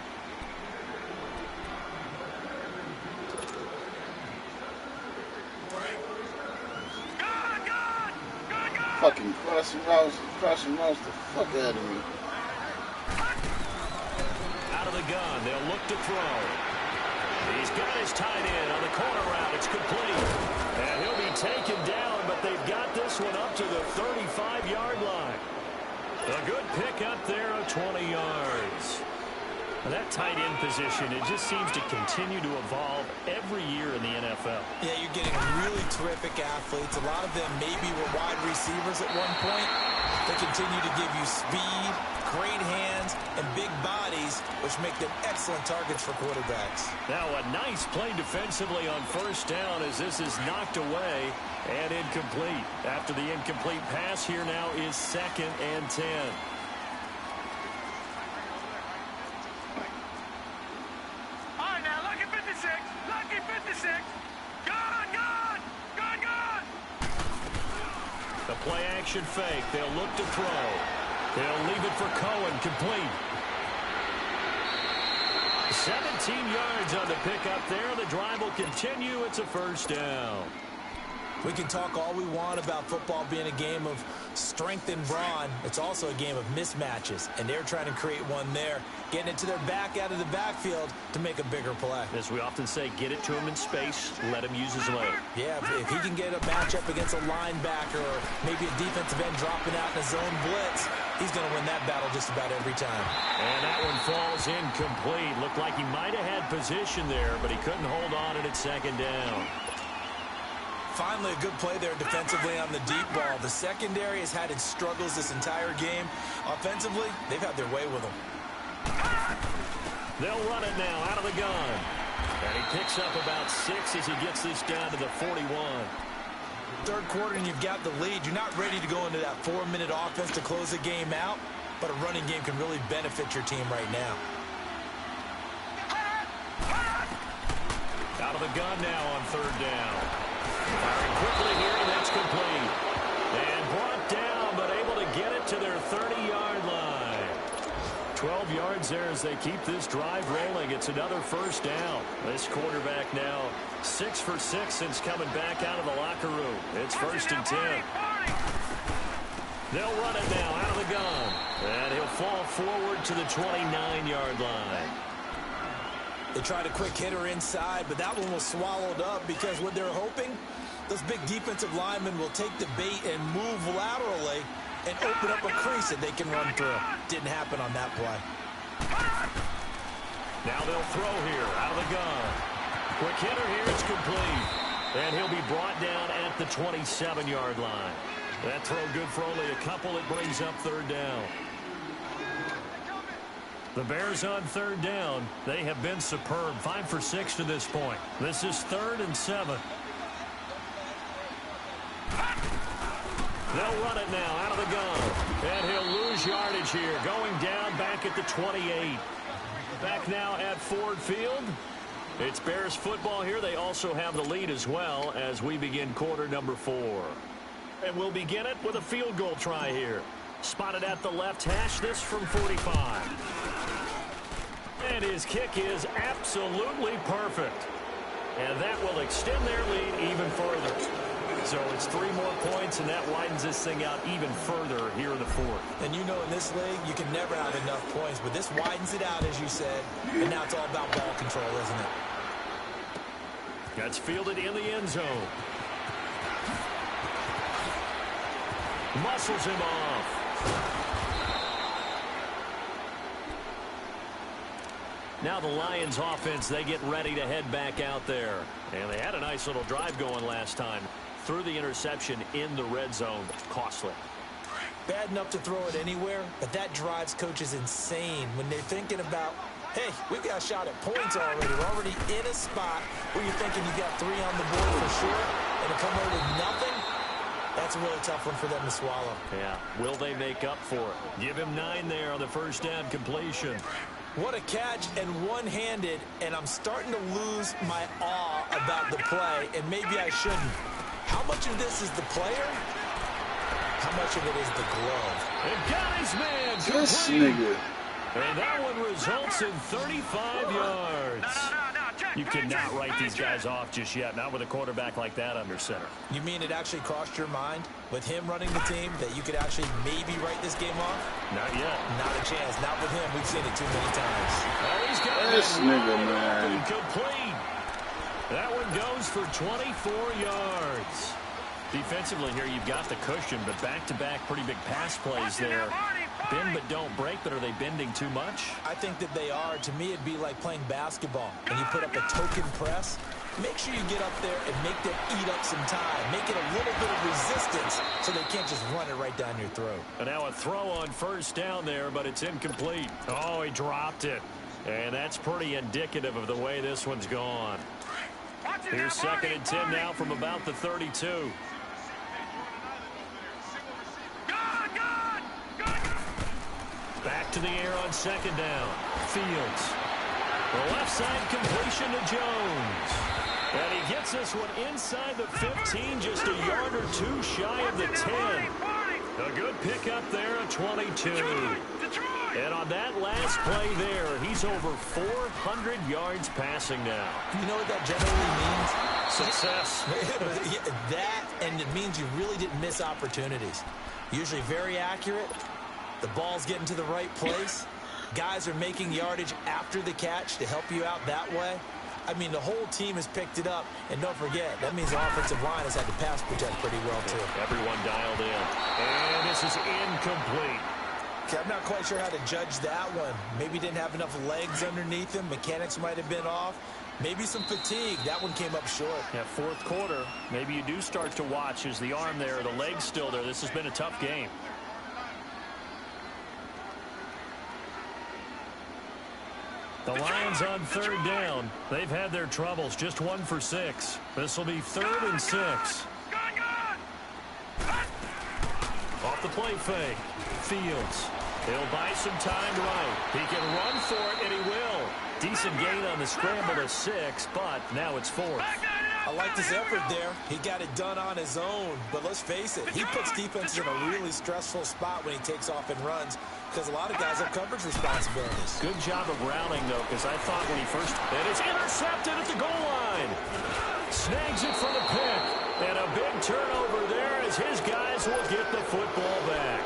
Fucking crossing routes the fuck out of me. Out of the gun, they'll look to throw. He's got his tight end on the corner route. It's complete. And he'll be taken down, but they've got this one up to the 35-yard line. A good pickup there of 20 yards. And that tight end position, it just seems to continue to evolve every year in the NFL. Yeah, you're getting really terrific athletes. A lot of them maybe were wide receivers at one point. They continue to give you speed, great hands, and big bodies, which make them excellent targets for quarterbacks. Now a nice play defensively on 1st down as this is knocked away and incomplete. After the incomplete pass, here now is 2nd and 10. Lucky 56. Gone, gone, gone, gone. The play action fake. They'll look to throw. They'll leave it for Cohen, complete. 17 yards on the pickup there. The drive will continue. It's a 1st down. We can talk all we want about football being a game of strength and brawn. It's also a game of mismatches, and they're trying to create one there, getting it to their back out of the backfield to make a bigger play. As we often say, get it to him in space, let him use his leg. Yeah, if he can get a matchup against a linebacker or maybe a defensive end dropping out in a zone blitz, he's going to win that battle just about every time. And that one falls incomplete. Looked like he might have had position there, but he couldn't hold on it at 2nd down. Finally, a good play there defensively on the deep ball. The secondary has had its struggles this entire game. Offensively, they've had their way with them. They'll run it now out of the gun. And he picks up about 6 as he gets this down to the 41. 3rd quarter and you've got the lead. You're not ready to go into that 4-minute offense to close the game out, but a running game can really benefit your team right now. Out of the gun now on 3rd down. Firing quickly here, and that's complete. And brought down, but able to get it to their 30-yard line. 12 yards there as they keep this drive rolling. It's another 1st down. This quarterback now 6 for 6 since coming back out of the locker room. It's 1st and 10. They'll run it now out of the gun. And he'll fall forward to the 29-yard line. They tried a quick hitter inside, but that one was swallowed up because what they're hoping, those big defensive linemen will take the bait and move laterally and open up a crease that they can run through. Didn't happen on that play. Now they'll throw here out of the gun. Quick hitter here, it's complete. And he'll be brought down at the 27-yard line. That throw good for only a couple. It brings up 3rd down. The Bears on third down. They have been superb. 5 for 6 to this point. This is 3rd and 7. They'll run it now out of the gun. And he'll lose yardage here. Going down back at the 28. Back now at Ford Field. It's Bears football here. They also have the lead as well as we begin quarter number 4. And we'll begin it with a field goal try here. Spotted at the left hash, this from 45. And his kick is absolutely perfect. And that will extend their lead even further. So it's 3 more points, and that widens this thing out even further here in the 4th. And you know in this league, you can never have enough points, but this widens it out, as you said. And now it's all about ball control, isn't it? That's fielded in the end zone. Muscles him off. Now the Lions offense, they get ready to head back out there. And they had a nice little drive going last time. Threw the interception in the red zone. Costly. Bad enough to throw it anywhere, but that drives coaches insane when they're thinking about, hey, we've got a shot at points already. We're already in a spot where you're thinking you got 3 on the board for sure, and to come away with nothing, that's a really tough one for them to swallow. Yeah, will they make up for it? Give him 9 there on the first down completion. What a catch, and one-handed, and I'm starting to lose my awe about the play, and maybe I shouldn't. How much of this is the player? How much of it is the glove? And got his man. This nigga. And that one results in 35 yards. You cannot write these guys off just yet, not with a quarterback like that under center. You mean it actually crossed your mind with him running the team that you could actually maybe write this game off? Not yet. Not a chance. Not with him. We've seen it too many times. Oh, he's got This nigga, man. Complete. That one goes for 24 yards. Defensively here, you've got the cushion, but back-to-back pretty big pass plays there. Bend but don't break, but are they bending too much? I think that they are. To me, it'd be like playing basketball. When you put up a token press, make sure you get up there and make them eat up some time. Make it a little bit of resistance so they can't just run it right down your throat. And now a throw on first down there, but it's incomplete. Oh, he dropped it. And that's pretty indicative of the way this one's gone. Here's 2nd and 10 now from about the 32. Back to the air on 2nd down. Fields. The left side completion to Jones. And he gets this one inside the 15, just a yard or 2 shy of the 10. A good pickup there at 22. And on that last play there, he's over 400 yards passing now. You know what that generally means? Success. That, and it means you really didn't miss opportunities. Usually very accurate. The ball's getting to the right place. Guys are making yardage after the catch to help you out that way. I mean, the whole team has picked it up. And don't forget, that means the offensive line has had to pass protect pretty well, too. Everyone dialed in. And this is incomplete. Okay, I'm not quite sure how to judge that one. Maybe didn't have enough legs underneath him. Mechanics might have been off. Maybe some fatigue. That one came up short. Yeah, 4th quarter. Maybe you do start to watch as the arm there, the leg's still there. This has been a tough game. The Lions on 3rd down. They've had their troubles. Just 1 for 6. This will be 3rd and 6. Off the play fake. Fields. He'll buy some time right. He can run for it, and he will. Decent gain on the scramble to 6, but now it's 4th. I like his effort there. He got it done on his own. But let's face it, he puts defenses in a really stressful spot when he takes off and runs because a lot of guys have coverage responsibilities. Good job of routing, though, because I thought when he first... And it's intercepted at the goal line. Snags it for the pick. And a big turnover there as his guys will get the football back.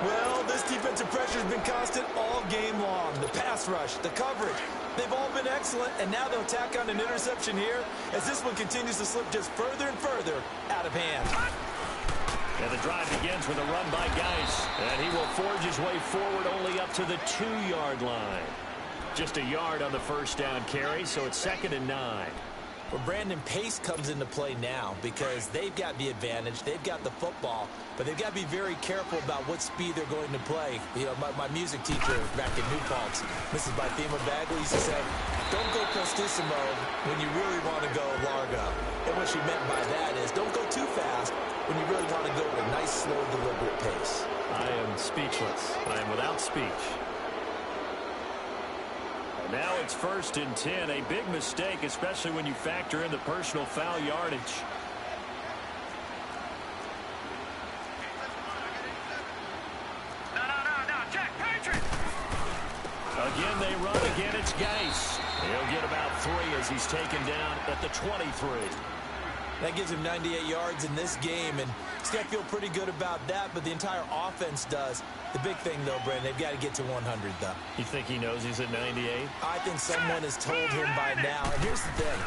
Well, this defensive pressure has been constant all game long. The pass rush, the coverage, they've all been excellent, and now they'll tack on an interception here as this one continues to slip just further and further out of hand. And the drive begins with a run by Geis, and he will forge his way forward only up to the 2-yard line. Just a yard on the first down carry, so it's 2nd and 9. But Brandon, pace comes into play now because they've got the advantage. They've got the football, but they've got to be very careful about what speed they're going to play. You know, my music teacher back in New Paltz, Mrs. Bythema Bagley, used to say, don't go prestissimo when you really want to go largo. And what she meant by that is don't go too fast when you really want to go at a nice, slow, deliberate pace. I am speechless. I am without speech. Now it's 1st and 10, a big mistake, especially when you factor in the personal foul yardage. No, check, Patriot! Again, they run. Again, it's Geis. He'll get about 3 as he's taken down at the 23. That gives him 98 yards in this game, and he's got to feel pretty good about that, but the entire offense does. The big thing, though, Brandon, they've got to get to 100, though. You think he knows he's at 98? I think someone has told him by now. And here's the thing.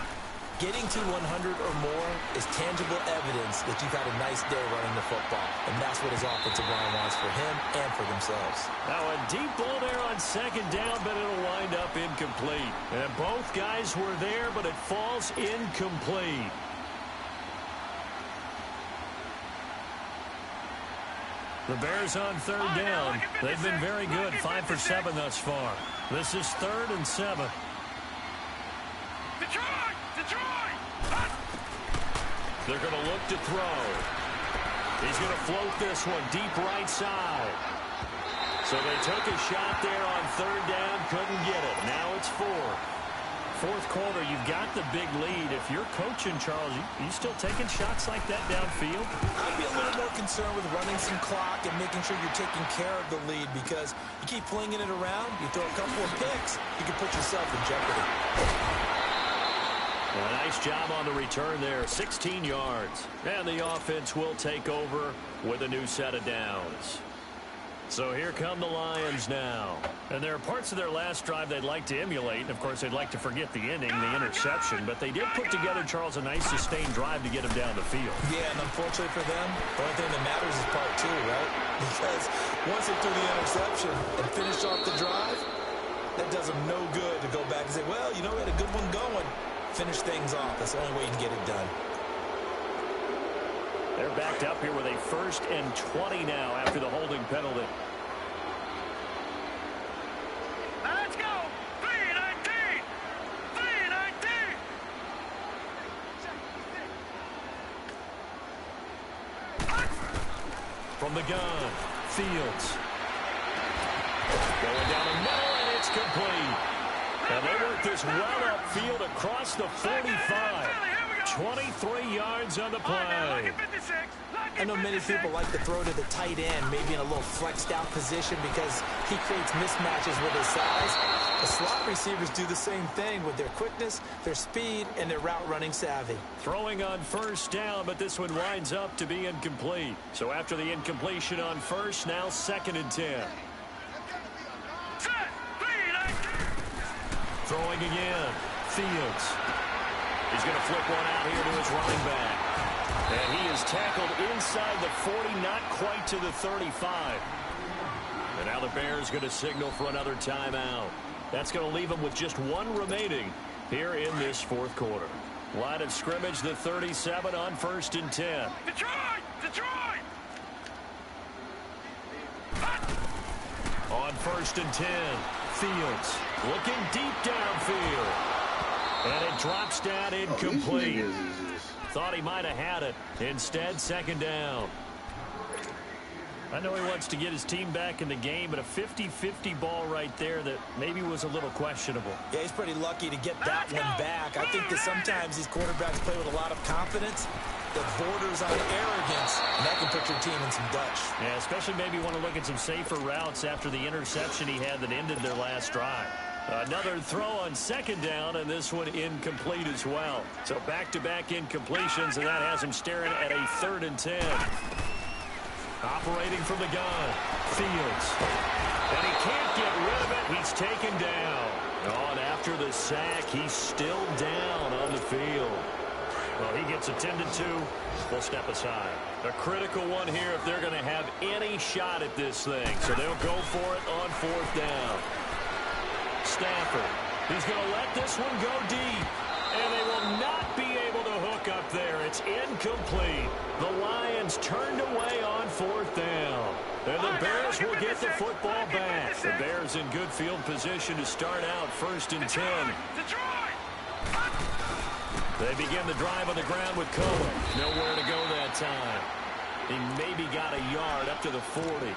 Getting to 100 or more is tangible evidence that you've had a nice day running the football, and that's what his offensive line wants for him and for themselves. Now a deep ball there on 2nd down, but it'll wind up incomplete. And both guys were there, but it falls incomplete. The Bears on 3rd down. They've been very good, 5 for 7 thus far. This is 3rd and 7. Detroit! They're going to look to throw. He's going to float this one deep right side. So they took a shot there on 3rd down, couldn't get it. Now it's 4. 4th quarter, you've got the big lead. If you're coaching, Charles, you still taking shots like that downfield? I'd be a little more concerned with running some clock and making sure you're taking care of the lead, because you keep flinging it around, you throw a couple of picks, you can put yourself in jeopardy. Well, a nice job on the return there, 16 yards. And the offense will take over with a new set of downs. So here come the Lions now. And there are parts of their last drive they'd like to emulate. Of course, they'd like to forget the ending, the interception. But they did put together, Charles, a nice sustained drive to get them down the field. Yeah, and unfortunately for them, the only thing that matters is part 2, right? Because once they threw the interception and finished off the drive, that does them no good to go back and say, well, you know, we had a good one going. Finish things off. That's the only way you can get it done. They're backed up here with a 1st and 20 now after the holding penalty. Now let's go! 3-19! 3-19! From the gun, Fields. Going down the middle, and it's complete. And they work this well upfield across the 45. 23 yards on the play. I know many people like to throw to the tight end, maybe in a little flexed out position because he creates mismatches with his size. The slot receivers do the same thing with their quickness, their speed, and their route running savvy. Throwing on 1st down, but this one winds up to be incomplete. So after the incompletion on 1st, now 2nd and 10. Throwing again, Fields. He's going to flip one out here to his running back. And he is tackled inside the 40, not quite to the 35. And now the Bears going to signal for another timeout. That's going to leave them with just 1 remaining here in this 4th quarter. Line of scrimmage, the 37 on 1st and 10. Detroit! On 1st and 10, Fields looking deep downfield. And it drops down incomplete. Thought he might have had it. Instead, 2nd down. I know he wants to get his team back in the game, but a 50-50 ball right there that maybe was a little questionable. Yeah, he's pretty lucky to get that one back. I think that sometimes these quarterbacks play with a lot of confidence that borders on arrogance, and that can put your team in some Dutch. Yeah, especially maybe want to look at some safer routes after the interception he had that ended their last drive. Another throw on 2nd down, and this one incomplete as well. So back-to-back incompletions, and that has him staring at a 3rd and 10. Operating from the gun, Fields. And he can't get rid of it. He's taken down. Oh, and after the sack, he's still down on the field. Well, he gets attended to. We'll step aside. A critical one here if they're going to have any shot at this thing. So they'll go for it on 4th down. Stafford, he's going to let this one go deep. And they will not be It's incomplete. The Lions turned away on 4th down. And the Bears will get the football back. The Bears in good field position to start out 1st and 10. They begin the drive on the ground with Cohen. Nowhere to go that time. He maybe got a yard up to the 40.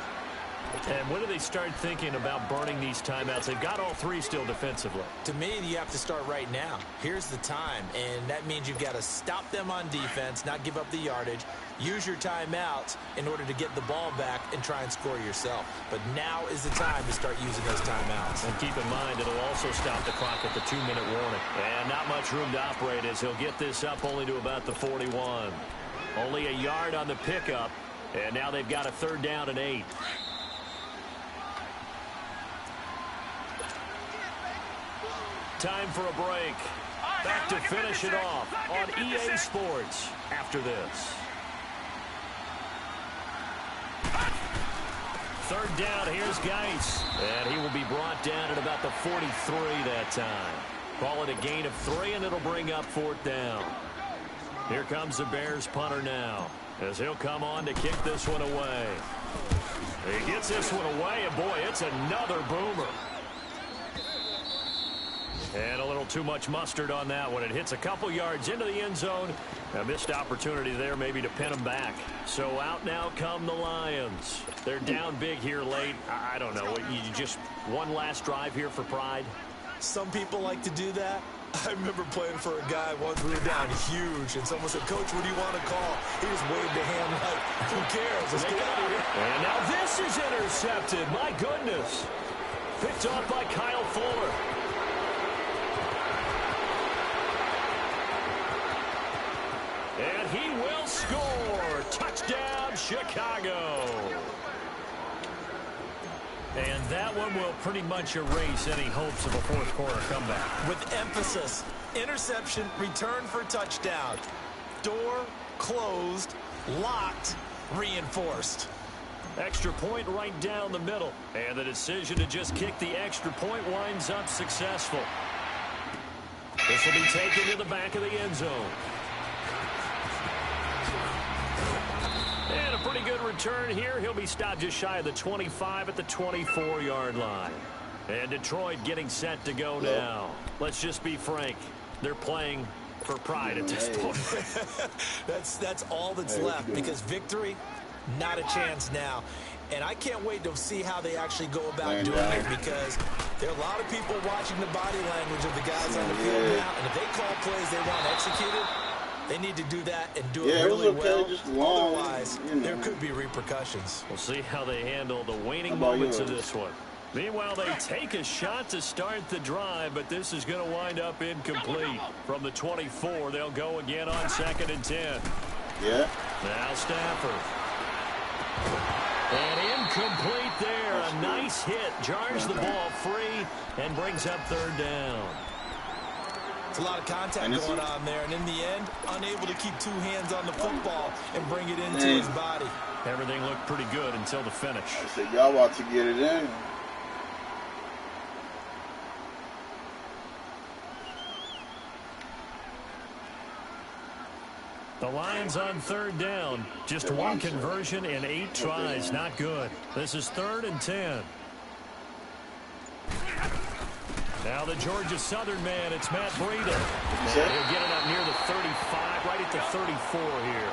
And when do they start thinking about burning these timeouts? They've got all 3 still defensively. To me, you have to start right now. Here's the time, and that means you've got to stop them on defense, not give up the yardage, use your timeouts in order to get the ball back and try and score yourself. But now is the time to start using those timeouts. And keep in mind, it'll also stop the clock at the 2-minute warning. And not much room to operate as he'll get this up only to about the 41. Only a yard on the pickup, and now they've got a 3rd down and 8. Time for a break. Back to finish it off on EA Sports after this. 3rd down, here's Geis. And he will be brought down at about the 43 that time. Call it a gain of 3, and it'll bring up 4th down. Here comes the Bears punter now, as he'll come on to kick this one away. He gets this one away, and boy, it's another boomer. And a little too much mustard on that one. It hits a couple yards into the end zone. A missed opportunity there maybe to pin them back. So out now come the Lions. They're down big here late. I don't know. You just one last drive here for pride? Some people like to do that. I remember playing for a guy once. We were down huge, and someone said, "Coach, what do you want to call?" He just waved a hand like, "Who cares? Let's get out of here." And now this is intercepted. My goodness. Picked off by Kyle Fuller. And he will score. Touchdown, Chicago. And that one will pretty much erase any hopes of a 4th quarter comeback. With emphasis, interception, return for touchdown. Door closed, locked, reinforced. Extra point right down the middle. And the decision to just kick the extra point winds up successful. This will be taken to the back of the end zone. And a pretty good return here. He'll be stopped just shy of the 25 at the 24-yard line. And Detroit getting set to go now. Let's just be frank. They're playing for pride at this point. That's all that's left, because victory, not a chance now. And I can't wait to see how they actually go about doing it, because there are a lot of people watching the body language of the guys on the field now. And if they call plays they want executed, they need to do that and do it really well. Otherwise, there could be repercussions. We'll see how they handle the waning moments of this one. Meanwhile, they take a shot to start the drive, but this is going to wind up incomplete. From the 24, they'll go again on 2nd and 10. Yeah. Now Stafford. And incomplete there. A nice hit. Jars the ball free and brings up 3rd down. It's a lot of contact going on there, and in the end, unable to keep 2 hands on the football and bring it into his body. Everything looked pretty good until the finish. I said, y'all about to get it in. The Lions on 3rd down. Just one conversion in 8 tries. Not good. This is 3rd and 10. Now the Georgia Southern man, it's Matt Breida. He'll get it up near the 35, right at the 34 here.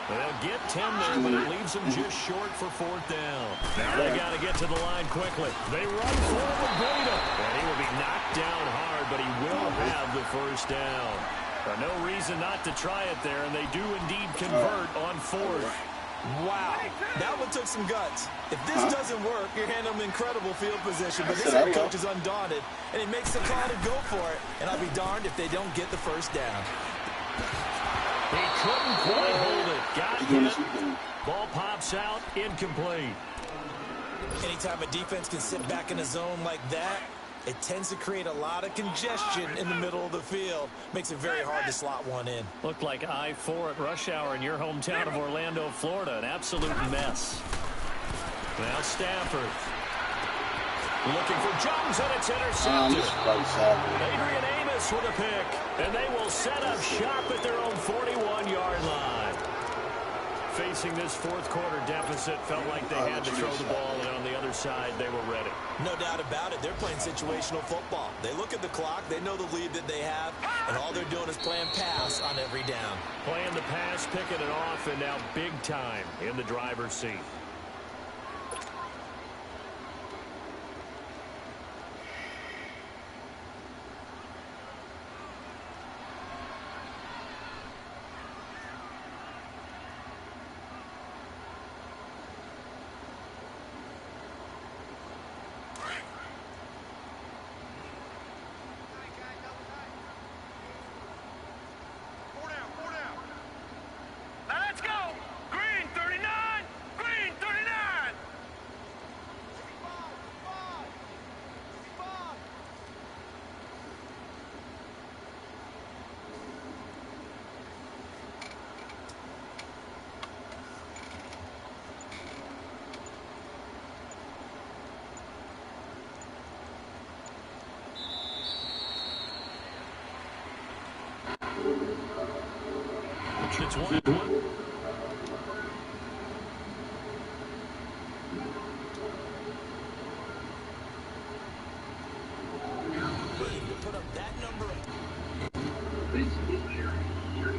They'll get 10 there, but it leaves them just short for 4th down. Now they got to get to the line quickly. They run forward Breida. And he will be knocked down hard, but he will have the 1st down. No reason not to try it there, and they do indeed convert on 4th. Wow, that one took some guts. If this doesn't work, you're handling incredible field position, but this head coach is undaunted, and he makes the call to go for it, and I'll be darned if they don't get the 1st down. He couldn't quite hold it. Got hit. Ball pops out, incomplete. Anytime a defense can sit back in a zone like that, it tends to create a lot of congestion in the middle of the field. Makes it very hard to slot one in. Looked like I-4 at rush hour in your hometown of Orlando, Florida. An absolute mess. Now Stafford. Looking for Jones, and it's intercepted. Adrian Amos with a pick. And they will set up shop at their own 41-yard line. facing this fourth quarter deficit, felt like they had to throw the ball, and on the other side, they were ready. No doubt about it. They're playing situational football. They look at the clock. They know the lead that they have, and all they're doing is playing pass on every down. Playing the pass, picking it off, and now big time in the driver's seat. It's 1-1.